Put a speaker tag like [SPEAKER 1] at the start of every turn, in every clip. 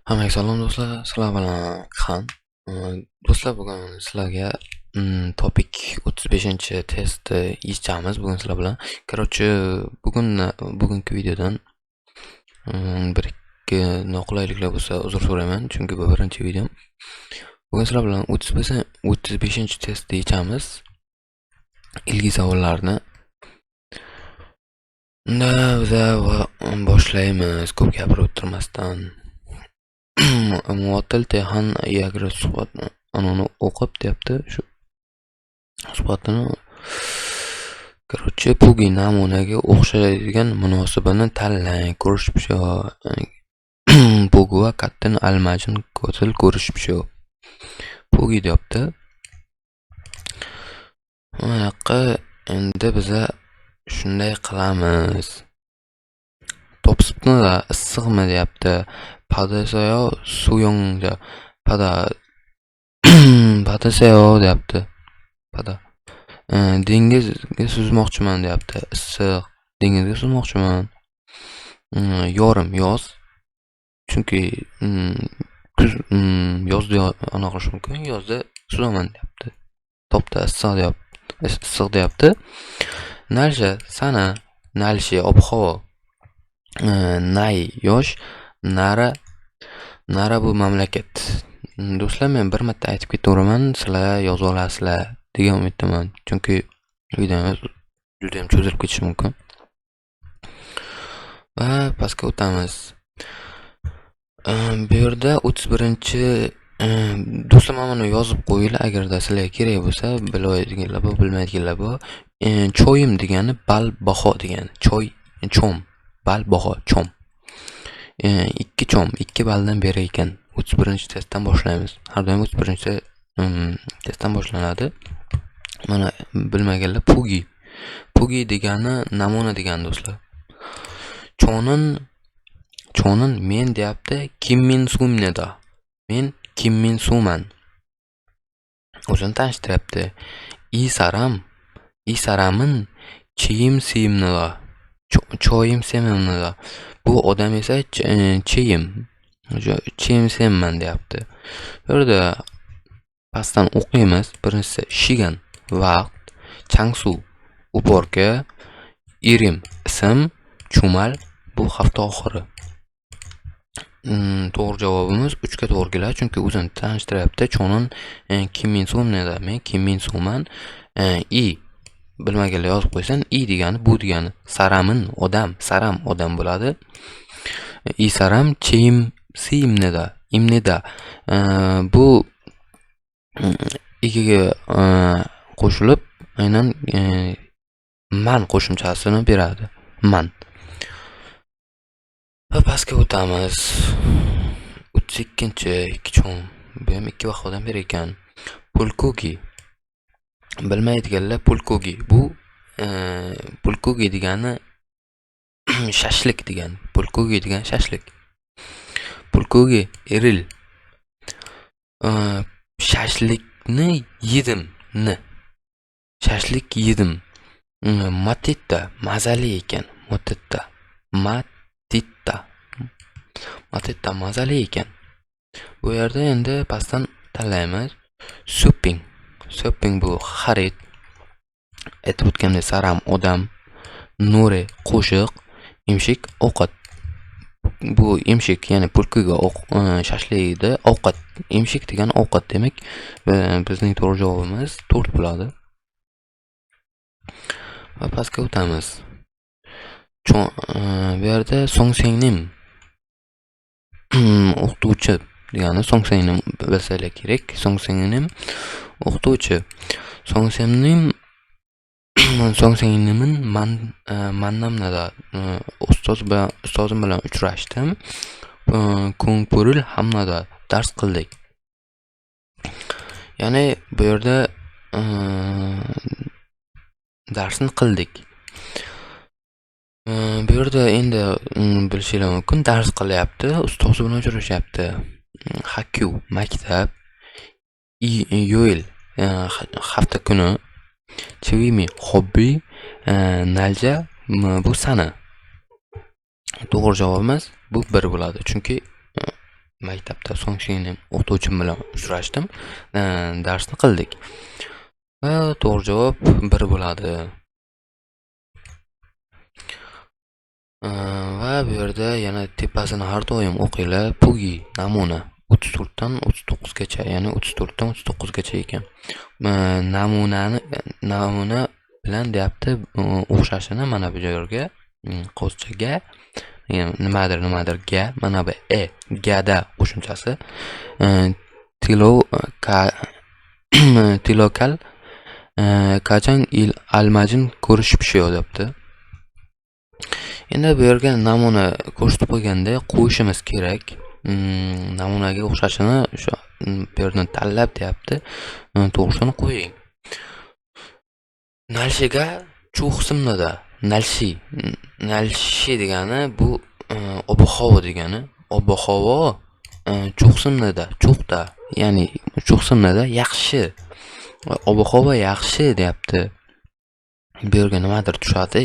[SPEAKER 1] Hammaga salom do'stlar, sizlar bilan Xan. Do'stlar, bugun sizlarga topik 35 testni yechamiz bugun sizlar bilan. Короче, bugungi videodan bir ikki noqulayliklar bo'lsa uzr so'rayman, chunki bu birinchi videom. Bugun sizlar bilan 35 testni yechamiz. Ilgili savollarni. Unda biz boshlaymiz, ko'p gapirib o'tirmasdan. Muattal Tehan Yagra suhbatni anoni o'qib deyapti. Shu suhbatini короче Pugi namunaga o'xshaydigan munosabani tanlang. Ko'rishibshu. Pugi va Kattin almajin ko'til ko'rishibshu. Pugi deyapti. Mana yoqqa endi biza shunday qilamiz. Topsibni issiqmi deyapti. Padasayo suyongja padasayo deyapti. Dengizga suzmoqchiman deyapti. Issiq dengizga suzmoqchiman. Yorim yoz. Chunki yozda anaqa qilish mumkin. Yozda suzaman deyapti. Topda issiq deyapti. Nalsha sana nalshi ob-havo. Nay yosh, nara bu mamlakat. Do'stlar, men bir marta aytib ketaveraman, sizlar yozib olasizlar degan umiddaman. Chunki videomiz juda ham cho'zilib ketishi mumkin. Va pastga o'tamiz. Bu yerda 31-chi do'stlar, mana buni yozib qo'yinglar agarda sizlarga kerak bo'lsa, bilmaydiganlar bor, bilmaydiganlar bor. Choyim degani balbaho degani. Chom, balbaho, chom. 2 chom, 2 baldan beri ekan. 31-testdan boshlaymiz. Har doim 31-testdan boshlanadi. Mana bilmaganlar Pugi. Pugi degani namuna degani do'stlar. Chonin men deyapti, Kim Min Sumneda. Men Kim Min Suman. O'zini tanishtiryapti. Isaramin Chiyim Siyimnida. Choyim semimnida. Bu odam esa chiyim semman deyapti. Bu yerda pastdan o'qiymiz. Birinchisi Shigan vaqt, Changsu uborka, Irim ism, Chumal bu hafta oxiri. To'g'ri javobimiz 3 ga to'g'ri keladi, chunki o'zini tanishtiryapti. Chonin Kim Min Sumneda, men Kim Min Suman. Bilmaganlar yozib qo'ysan, degani bu degani. Saram odam bo'ladi. Saram cheyim siyimneda, imneda. Bu ikkiga qo'shilib aynan man qo'shimchasini beradi. Man. Va pastga o'tamiz. 32-chi 2 chom. Bu ham 2 vaqtdan beri ekan. Pulkogi. Bilmaydiganlar Pulkogi. Bu Pulkogi degani shashlik degani. Pulkogi degani shashlik. Pulkogi eril. Shashlikni yedim. Shashlik yedim. Matitta mazali ekan. Matitta mazali ekan. Bu yerda endi pastdan tanlaymiz. Shopping bu xarid. Aytib o'tganimdek saram odam, nuri qo'shiq, imshik ovqat. Bu imshik, ya'ni pulkiga shashlikda ovqat. Imshik degan ovqat demak. Bizning to'g'ri javobimiz 4 bo'ladi. Va pastga o'tamiz. Bu yerda Songsengnim o'qituvchi degani. Songsengnim bilsanglar kerak. Songsengnim o'qituvchi. Songsengnimin mannamnada ustozim bilan uchrashdim. Ko'ngpuril hamnada dars qildik. Ya'ni bu yerda darsni qildik. Bu yerda endi bilishinglar mumkin, dars qilyapti, ustozi bilan uchrashyapti. Hakku maktab, yo'l hafta kuni, Chivimi hobbi, nalja bu sana. To'g'ri javobimiz bu 1 bo'ladi, chunki maktabda so'ngshiynim o'qituvchim bilan uchrashdim. Darsni qildik. Va to'g'ri javob 1 bo'ladi. Va bu yerda yana tepasini har doim o'qinglar. Pugi namuna 34 dan 39 gacha, ya'ni 34 dan 39 gacha ekan. Namuna bilan deyapti o'xshashini mana bu joyga qo'shchaga nimadir ga, mana bu gada qo'shimchasi tilokal qachon almajin ko'rish pishiyor debdi. Endi bu yerga namuna ko'rsatib qo'yganda qo'yishimiz kerak. Namunaga o'xshashini shu bu yerdan tanlab deyapti. To'g'risini qo'ying. Nalshiga cho'qsimnida nalshi degani bu ob-havo degani. Ob-havo cho'qsimnida, cho'qda, ya'ni cho'qsimnida yaxshi. Ob-havo yaxshi deyapti. Bu yerga nimadir tushadi?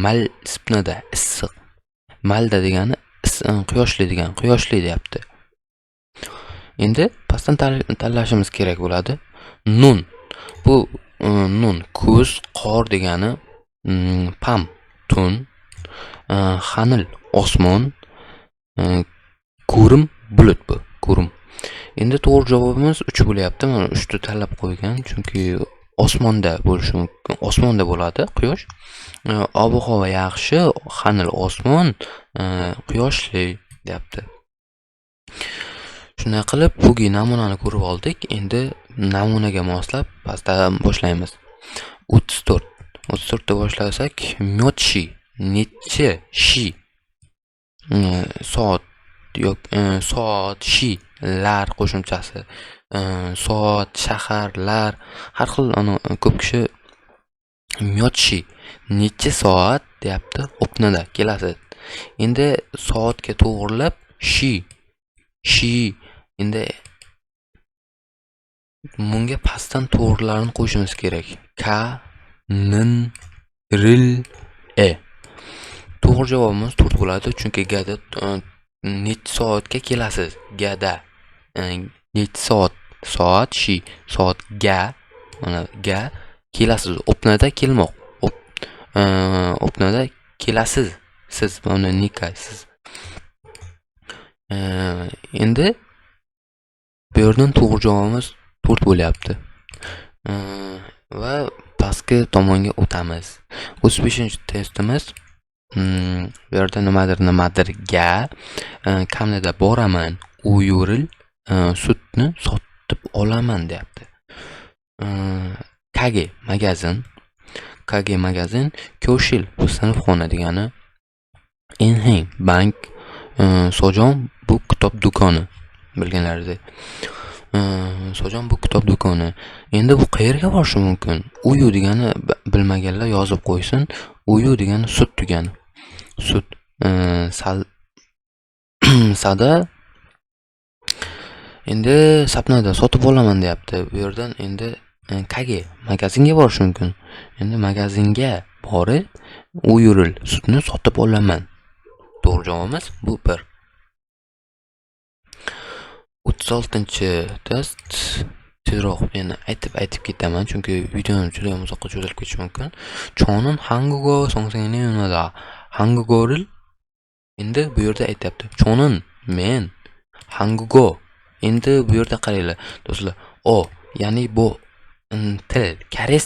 [SPEAKER 1] Mal sipnida issiq. Malda degani quyoshli degan, quyoshli deyapti. Endi pastdan tanlashimiz kerak bo'ladi. Nun. Bu nun kuz, qor degani, pam tun, xanil osmon, ko'rim bulut bu, ko'rim. Endi to'g'ri javobimiz 3 bo'lyapti. Mana 3 ta tanlab qo'ygan, chunki osmonda bo'lishi mumkin. Osmonda bo'ladi quyosh. Ob-havo yaxshi, xanil osmon, quyoshli deyapti. Shunday qilib, bugi namunani ko'rib oldik. Endi namunaga moslab pastdan boshlaymiz. 34. 34 da boshlasak, myotshi, nechi, shi. Soat soat, shi, lar qo'shimchasi. Soat, shaharlar, har xil ko'p kishi myotshi, nechi soat deyapti. O'pnada kelasi. Endi soatga to'g'rilab shi. Endi bunga pastdan to'g'rilarni qo'yishimiz kerak. Ka, nin, ril, To'g'ri javobimiz 4 bo'ladi, chunki gada necha soatga kelasiz? Gada. Necha soat shi, soat ga, mana ga kelasiz. O'pnada kelmoq. O'pnada kelasiz. Siz mana nikasiz. Endi bu yerdan to'g'ri javobimiz 4 bo'lyapti. Va pastki tomonga o'tamiz. 35-testimiz. Bu yerda nimadirga kamida boraman, u yuril sutni sotib olaman deyapti. Kage magazin, ko'shil bu sinfxona degani. Enheng bank, Sojon bu kitob do'koni. Bilganlaringizdek. Sojon bu kitob do'koni. Endi bu qayerga borishi mumkin? Uyu degani bilmaganlar yozib qo'ysin. Uyu degani sut degani. Sut sada endi sapnada sotib olaman deyapti. Bu yerdan endi kage magazinga borish mumkin. Endi magazinga borib, u yuril sutni sotib olaman. To'g'ri javobimiz bu 1. 36-test. Tezroq men aytib ketaman, chunki videoni juda ham uzoqqa cho'zilib ketishi mumkin. Chonin hangugo songsangni nima hangugoril. Endi bu yerda aytibdi. Chonin men hangugo. Endi bu yerda qaranglar do'stlar. Ya'ni bu til, koreys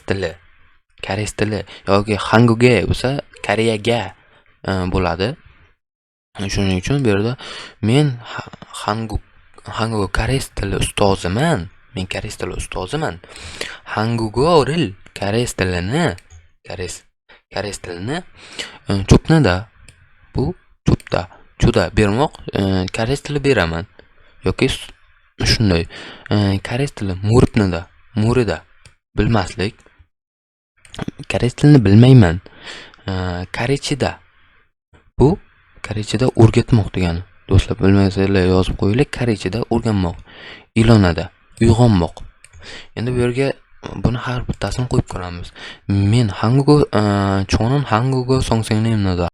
[SPEAKER 1] tili yoki hanguge bo'lsa Koreyaga bo'ladi. Shuning uchun bu yerda men hangugo koreys tili ustoziman. Men koreys tili ustoziman. Hangugoril koreys tilini cho'pnida bu cho'da bermoq, koreys tili beraman yoki shunday. Koreys tili murida bilmaslik. Koreys tilini bilmayman. Korechida bu korechida o'rgatmoq degani. Do'stlar, bilmaysanglar yozib qo'yinglar. Korechida o'rganmoq. Ilonada uyg'onmoq. Endi bu yerga buni har bittasini qo'yib ko'ramiz. Men chonin hangugo songsangni nima